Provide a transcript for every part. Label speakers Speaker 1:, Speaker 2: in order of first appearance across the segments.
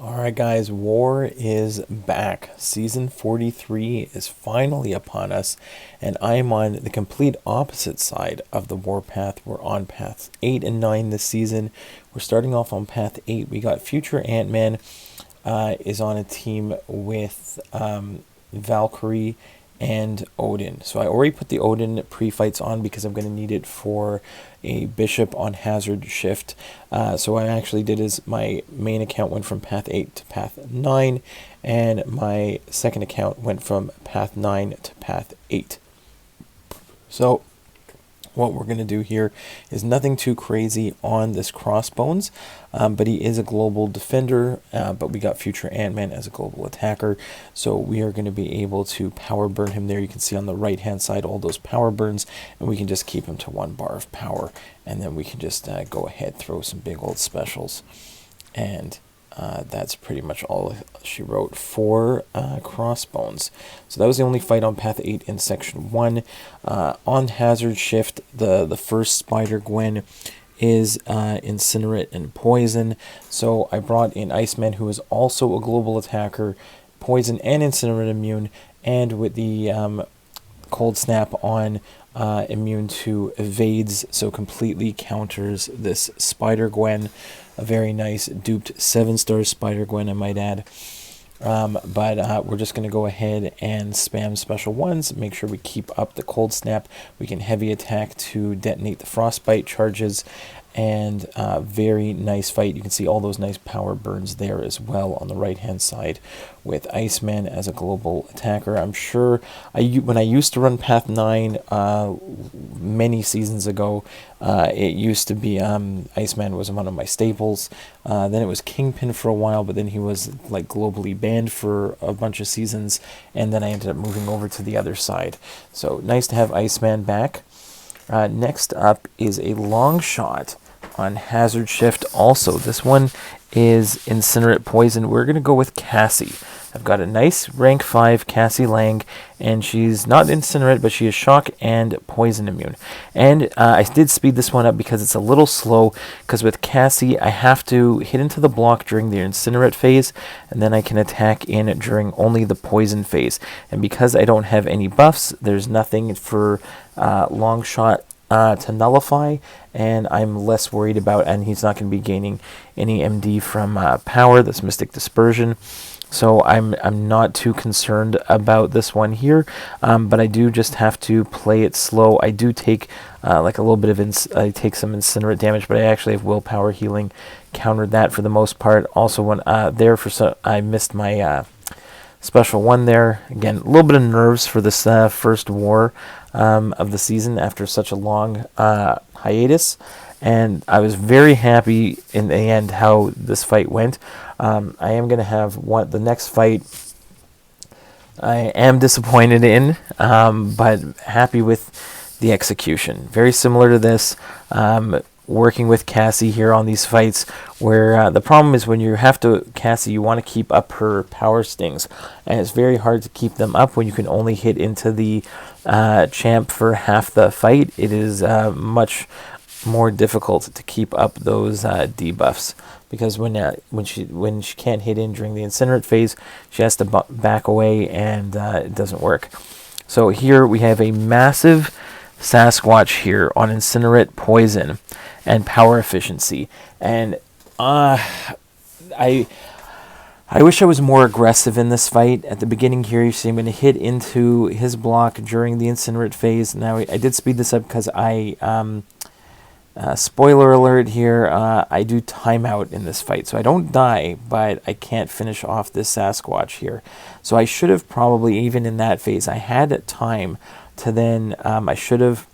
Speaker 1: Alright guys, war is back. Season 43 is finally upon us, and I am on the complete opposite side of the warpath. We're on paths 8 and 9 this season. We're starting off on path 8. We got future Antman is on a team with Valkyrie and Odin. So I already put the Odin pre-fights on because I'm going to need it for a bishop on hazard shift. So what I actually did is my main account went from path 8 to path 9, and my second account went from path 9 to path 8. So what we're going to do here is nothing too crazy on this Crossbones, but he is a global defender, but we got future Antman as a global attacker, so we are going to be able to power burn him there. You can see on the right hand side all those power burns, and we can just keep him to 1 bar of power, and then we can just go ahead, throw some big old specials, and that's pretty much all she wrote for Crossbones. So that was the only fight on path 8 in section 1. On hazard shift, the first Spider-Gwen is Incinerate and Poison. So I brought in Iceman, who is also a global attacker, Poison and Incinerate immune, and with the Cold Snap on, immune to evades, so completely counters this Spider-Gwen. A very nice duped 7-star Spider-Gwen, I might add. But we're just going to go ahead and spam special ones, make sure we keep up the Cold Snap. We can heavy attack to detonate the Frostbite charges, and very nice fight. You can see all those nice power burns there as well on the right hand side with Iceman as a global attacker. I'm sure when I used to run path 9 many seasons ago, it used to be Iceman was one of my staples. Then it was Kingpin for a while, but then he was like globally banned for a bunch of seasons, and then I ended up moving over to the other side. So nice to have Iceman back. Next up is a Longshot on hazard shift. Also, this one is Incinerate Poison. We're going to go with Cassie. I've got a nice rank 5 Cassie Lang, and she's not Incinerate, but she is Shock and Poison immune. And I did speed this one up because it's a little slow, because with Cassie, I have to hit into the block during the Incinerate phase, and then I can attack in during only the Poison phase. And because I don't have any buffs, there's nothing for Longshot to nullify, and I'm less worried about, and he's not going to be gaining any MD from power, this Mystic Dispersion. So I'm not too concerned about this one here, but I do just have to play it slow. I do take like a little bit of I take some Incinerate damage, but I actually have willpower healing, countered that for the most part. Also, when I missed my special one there. Again, a little bit of nerves for this first war of the season after such a long hiatus, and I was very happy in the end how this fight went. I am going to have the next fight I am disappointed in, but happy with the execution. Very similar to this. Working with Cassie here on these fights, where the problem is when you have to Cassie, you want to keep up her power stings, and it's very hard to keep them up when you can only hit into the champ for half the fight. It is much more difficult to keep up those debuffs, because when she can't hit in during the Incinerate phase, she has to back away, and it doesn't work. So here we have a massive Sasquatch here on Incinerate Poison and power efficiency, and I wish I was more aggressive in this fight. At the beginning here, you see I'm going to hit into his block during the Incinerate phase. Now I did speed this up because spoiler alert here, I do timeout in this fight, so I don't die, but I can't finish off this Sasquatch here. So I should have probably, even in that phase, I had time to then, I should have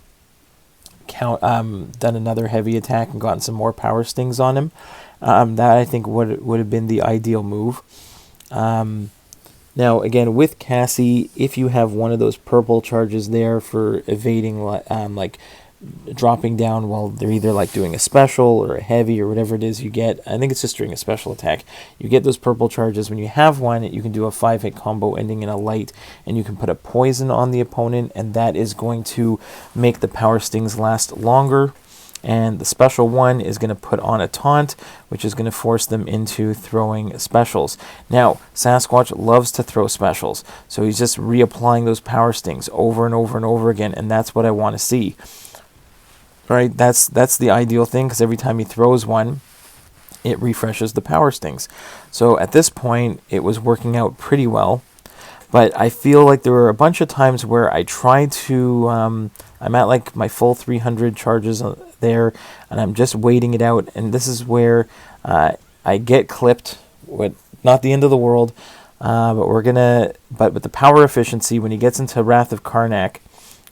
Speaker 1: done another heavy attack and gotten some more power stings on him. That I think would have been the ideal move. Now again, with Cassie, if you have one of those purple charges there for evading, like dropping down while they're either like doing a special or a heavy or whatever it is you get, I think it's just during a special attack, you get those purple charges. When you have one, you can do a 5-hit combo ending in a light, and you can put a poison on the opponent, and that is going to make the power stings last longer. And the special one is going to put on a taunt, which is going to force them into throwing specials. Now, Sasquatch loves to throw specials, so he's just reapplying those power stings over and over and over again, and that's what I want to see. Right? That's the ideal thing, because every time he throws one, it refreshes the power stings. So at this point, it was working out pretty well. But I feel like there were a bunch of times where I tried to, I'm at like my full 300 charges there, and I'm just waiting it out. And this is where I get clipped. Not the end of the world, but with the power efficiency, when he gets into Wrath of Karnak,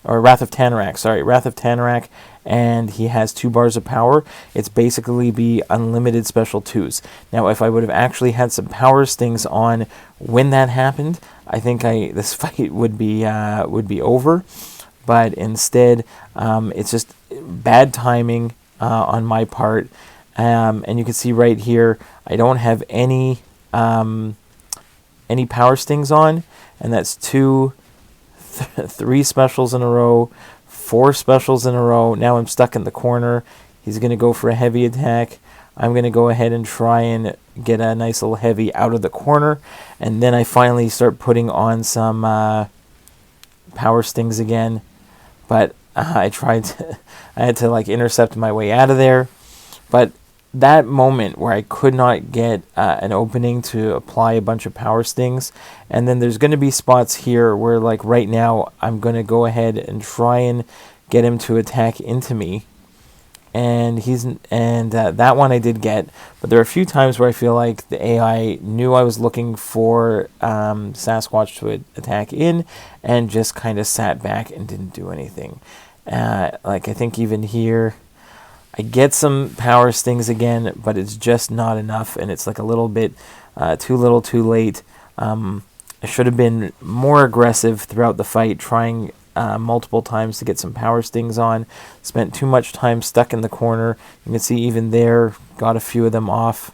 Speaker 1: or Wrath of Tanarak, and he has 2 bars of power, it's basically be unlimited special 2s. Now, if I would have actually had some power stings on when that happened, I think this fight would be over. But instead, it's just bad timing on my part. And you can see right here, I don't have any power stings on, and that's 3 specials in a row, 4 specials in a row. Now I'm stuck in the corner. He's going to go for a heavy attack. I'm going to go ahead and try and get a nice little heavy out of the corner. And then I finally start putting on some power stings again. But I had to like intercept my way out of there. But that moment where I could not get an opening to apply a bunch of power stings, and then there's going to be spots here where, like right now, I'm going to go ahead and try and get him to attack into me, and that one I did get. But there are a few times where I feel like the AI knew I was looking for Sasquatch to attack in, and just kind of sat back and didn't do anything. Like I think even here, I get some power stings again, but it's just not enough, and it's like a little bit too little too late. I should have been more aggressive throughout the fight, trying multiple times to get some power stings on. Spent too much time stuck in the corner. You can see even there, got a few of them off.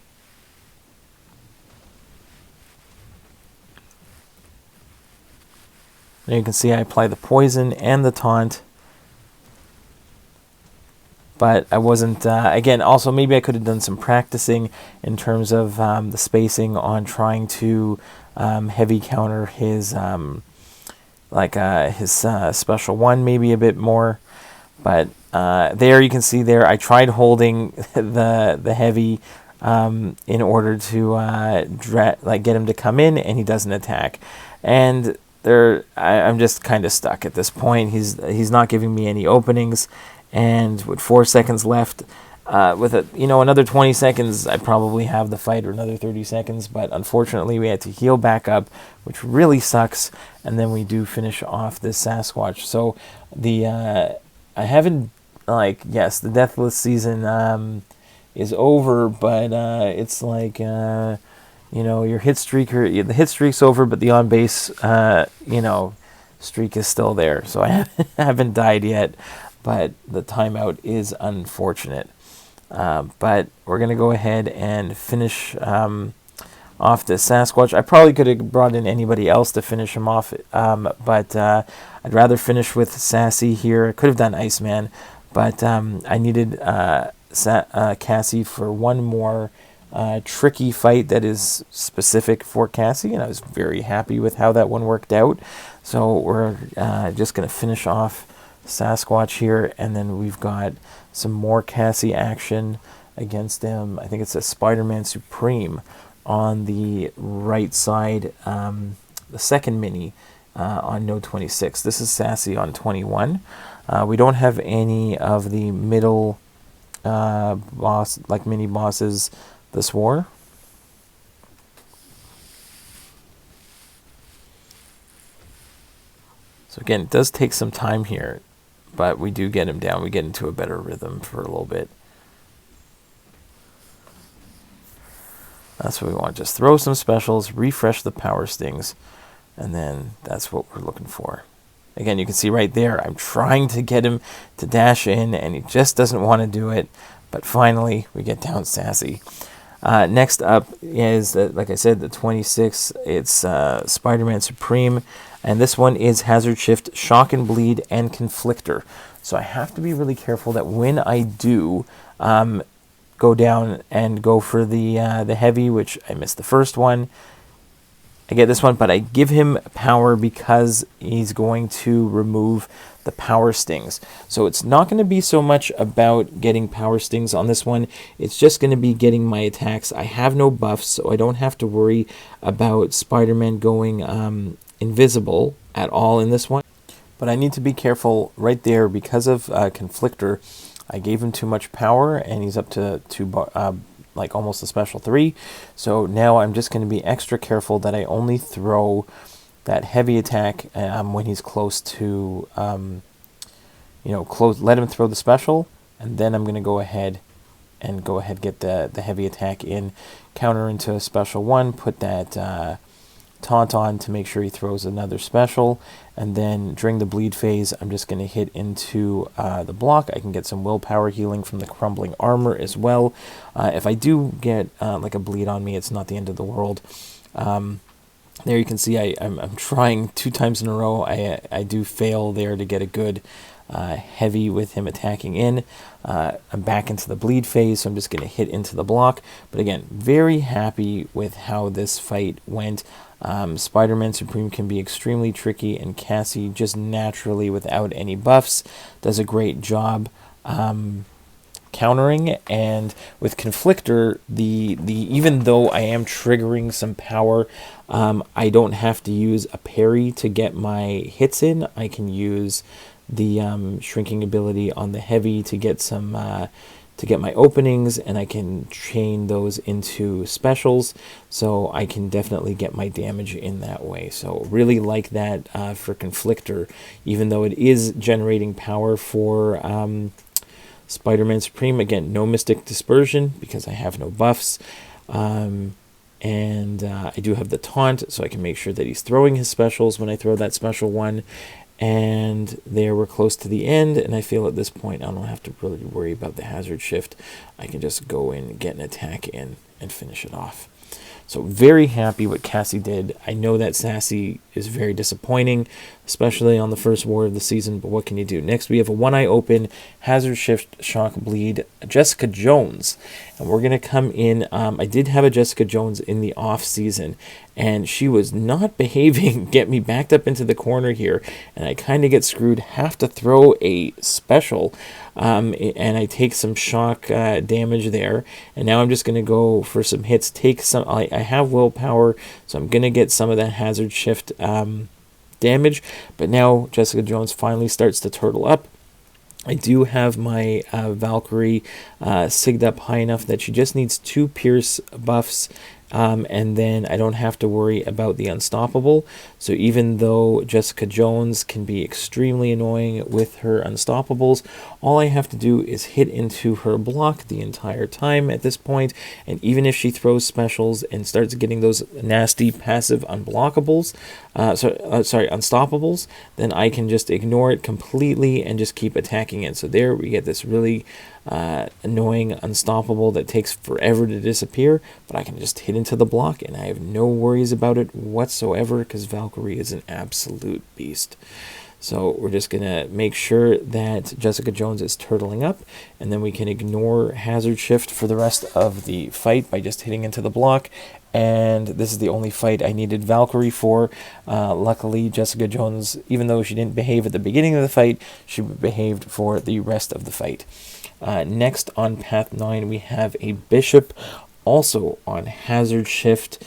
Speaker 1: Now you can see I apply the poison and the taunt. But I wasn't, again, also maybe I could have done some practicing in terms of the spacing on trying to heavy counter his, special one maybe a bit more. But there you can see there, I tried holding the heavy in order to get him to come in, and he doesn't attack. And I'm just kind of stuck at this point. He's not giving me any openings. And with 4 seconds left, with another 20 seconds, I'd probably have the fight, or another 30 seconds. But unfortunately, we had to heal back up, which really sucks. And then we do finish off this Sasquatch. So I haven't, yes, the Deathless season is over, but it's like, your hit streak, the hit streak's over, but the on base, streak is still there. So I haven't died yet. But the timeout is unfortunate. But we're going to go ahead and finish off the Sasquatch. I probably could have brought in anybody else to finish him off, but I'd rather finish with Sassy here. I could have done Iceman, but I needed Cassie for one more tricky fight that is specific for Cassie, and I was very happy with how that one worked out. So we're just going to finish off Sasquatch here, and then we've got some more Cassie action against him. I think it's a Spider-Man Supreme on the right side, the second mini on node 26. This is Sassy on 21. We don't have any of the middle mini bosses this war. So again, it does take some time here, but we do get him down. We get into a better rhythm for a little bit. That's what we want. Just throw some specials, refresh the power stings, and then that's what we're looking for. Again, you can see right there, I'm trying to get him to dash in, and he just doesn't want to do it. But finally, we get down Sassy. Next up is, like I said, the 26. It's Spider-Man Supreme. And this one is Hazard Shift, Shock and Bleed, and Conflictor. So I have to be really careful that when I do go down and go for the heavy, which I missed the first one, I get this one, but I give him power because he's going to remove the power stings. So it's not going to be so much about getting power stings on this one. It's just going to be getting my attacks. I have no buffs, so I don't have to worry about Spider-Man going invisible at all in this one. But I need to be careful right there because of Conflictor. I gave him too much power, and he's up to like almost a special 3. So now I'm just going to be extra careful that I only throw that heavy attack when he's close to, let him throw the special, and then I'm going to go ahead get the heavy attack in, counter into a special 1, put that taunt on to make sure he throws another special, and then during the bleed phase I'm just going to hit into the block. I can get some willpower healing from the crumbling armor as well. If I do get like a bleed on me, it's not the end of the world. There you can see I'm trying 2 times in a row. I do fail there to get a good heavy with him attacking in. I'm back into the bleed phase, so I'm just going to hit into the block. But again, very happy with how this fight went. Spider-Man Supreme can be extremely tricky, and Cassie, just naturally without any buffs, does a great job countering. And with Conflictor, the even though I am triggering some power, I don't have to use a parry to get my hits in. I can use the shrinking ability on the heavy to get some to get my openings, and I can chain those into specials, so I can definitely get my damage in that way. So really like that for Conflictor, even though it is generating power for Spider-Man Supreme. Again, no Mystic Dispersion because I have no buffs, and I do have the taunt, so I can make sure that he's throwing his specials when I throw that special 1. And there we're close to the end, and I feel at this point I don't have to really worry about the hazard shift. I can just go in, get an attack in, and finish it off. So very happy what Cassie did. I know that Sassy is very disappointing, especially on the first war of the season, but what can you do? Next we have a one-eye open, hazard shift, shock bleed, Jessica Jones. And we're going to come in, I did have a Jessica Jones in the off season, and she was not behaving, get me backed up into the corner here, and I kind of get screwed, have to throw a special, and I take some shock damage there, and now I'm just going to go for some hits, take some, I have willpower, so I'm going to get some of that hazard shift damage, but now Jessica Jones finally starts to turtle up. I do have my Valkyrie sigged up high enough that she just needs 2 pierce buffs, and then I don't have to worry about the unstoppable. So even though Jessica Jones can be extremely annoying with her unstoppables, all I have to do is hit into her block the entire time at this point, and even if she throws specials and starts getting those nasty passive unblockables, unstoppables, then I can just ignore it completely and just keep attacking it. So there we get this really annoying unstoppable that takes forever to disappear, but I can just hit into the block and I have no worries about it whatsoever because Valkyrie is an absolute beast. So we're just going to make sure that Jessica Jones is turtling up, and then we can ignore hazard shift for the rest of the fight by just hitting into the block. And this is the only fight I needed Valkyrie for. Luckily, Jessica Jones, even though she didn't behave at the beginning of the fight, she behaved for the rest of the fight. Next on Path 9, we have a Bishop, also on hazard shift,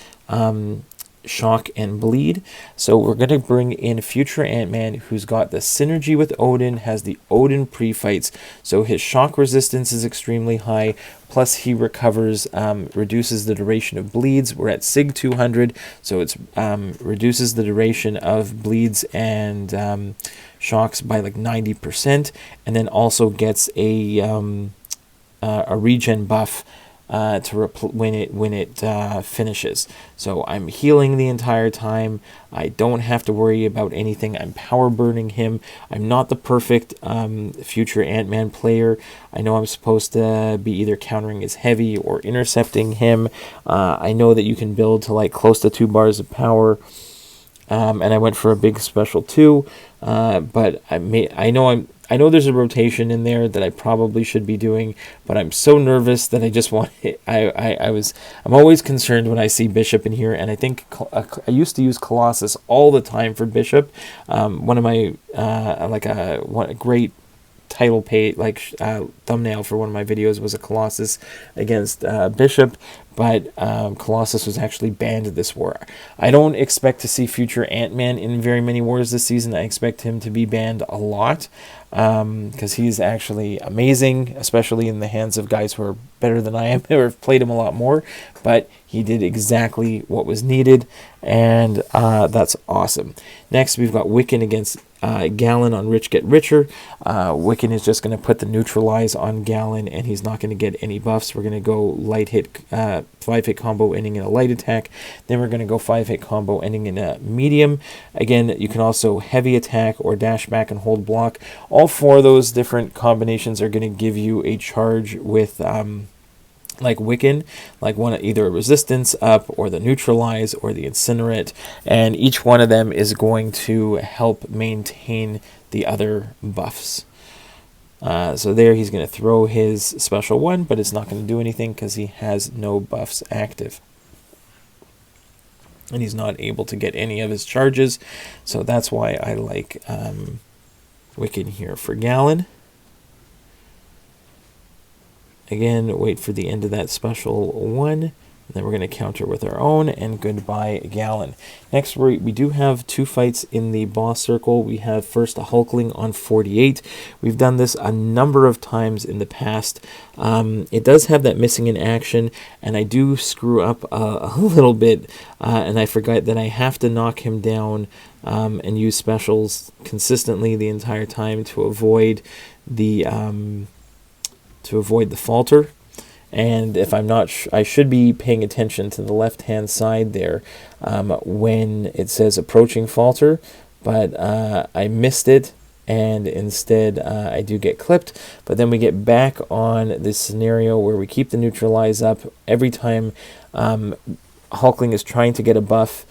Speaker 1: shock and bleed. So we're going to bring in future Antman, who's got the synergy with Odin, has the Odin pre-fights, so his shock resistance is extremely high, plus he recovers, reduces the duration of bleeds. We're at Sig 200, so it's reduces the duration of bleeds and shocks by like 90%, and then also gets a regen buff when it finishes. So I'm healing the entire time. I don't have to worry about anything. I'm power burning him. I'm not the perfect future Ant-Man player. I know I'm supposed to be either countering his heavy or intercepting him. I know that you can build to like close to 2 bars of power. And I went for a big special too, but I know I know there's a rotation in there that I probably should be doing, but I'm so nervous that I just want it. I'm always concerned when I see Bishop in here, and I think I used to use Colossus all the time for Bishop. One of my a great title page, thumbnail for one of my videos was a Colossus against Bishop, but Colossus was actually banned this war. I don't expect to see future Antman in very many wars this season. I expect him to be banned a lot, because he's actually amazing, especially in the hands of guys who are better than I am, or have played him a lot more. But he did exactly what was needed, and that's awesome. Next, we've got Wiccan against Galan on Rich Get Richer. Wiccan is just going to put the neutralize on Galan, and he's not going to get any buffs. We're going to go light hit, 5-hit combo ending in a light attack. Then we're going to go 5-hit combo ending in a medium. Again, you can also heavy attack or dash back and hold block. All 4 of those different combinations are going to give you a charge with like Wiccan, like either a resistance up or the neutralize or the incinerate, and each one of them is going to help maintain the other buffs. So there he's going to throw his special one, but it's not going to do anything because he has no buffs active. And he's not able to get any of his charges, so that's why I like Wiccan here for Galan. Again, wait for the end of that special one, and then we're going to counter with our own, and goodbye Galan. Next, we do have 2 fights in the boss circle. We have first a Hulkling on 48. We've done this a number of times in the past. It does have that missing in action, and I do screw up a little bit, and I forgot that I have to knock him down and use specials consistently the entire time to avoid the falter. And if I'm not, I should be paying attention to the left-hand side there when it says approaching falter, but I missed it, and instead I do get clipped. But then we get back on this scenario where we keep the neutralize up every time Hulkling is trying to get a buff.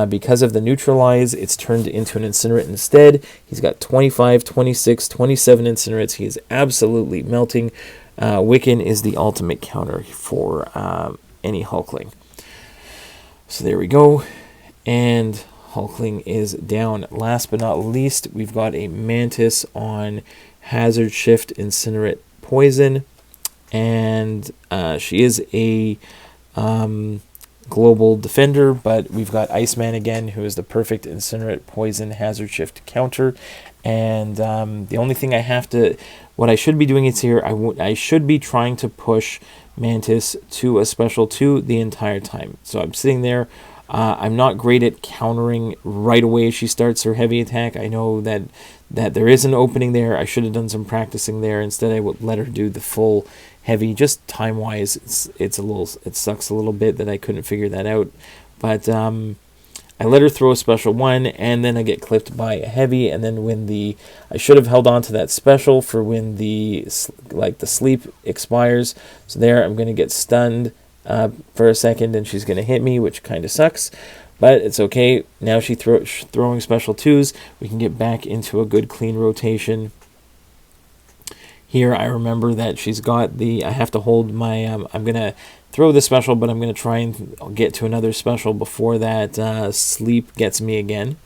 Speaker 1: Because of the neutralize, it's turned into an incinerate instead. He's got 25, 26, 27 incinerates. He is absolutely melting. Wiccan is the ultimate counter for any Hulkling. So there we go. And Hulkling is down. Last but not least, we've got a Mantis on Hazard Shift Incinerate Poison. And she is a global defender, but we've got Iceman again, who is the perfect Incinerate Poison Hazard Shift counter. And the only thing what I should be doing is here, I should be trying to push Mantis to a special 2 the entire time. So I'm sitting there. I'm not great at countering right away as she starts her heavy attack. I know that there is an opening there. I should have done some practicing there. Instead, I would let her do the full heavy. Just time-wise, it sucks a little bit that I couldn't figure that out. But I let her throw a special one, and then I get clipped by a heavy, and then I should have held on to that special for when the sleep expires. So there, I'm going to get stunned for a second, and she's going to hit me, which kind of sucks. But it's okay. Now she's throwing special 2s. We can get back into a good clean rotation. Here I remember that she's got I have to hold my, I'm going to throw the special, but I'm going to try and get to another special before that sleep gets me again.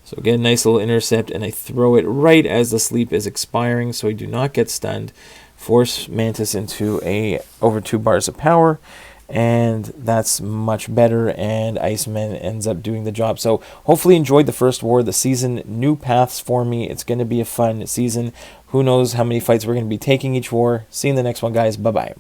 Speaker 1: So again, nice little intercept, and I throw it right as the sleep is expiring, so I do not get stunned. Force Mantis into over 2 bars of power, and that's much better, and Iceman ends up doing the job. So hopefully enjoyed the first war of the season. New paths for me. It's going to be a fun season. Who knows how many fights we're going to be taking each war. See you in the next one, guys. Bye-bye.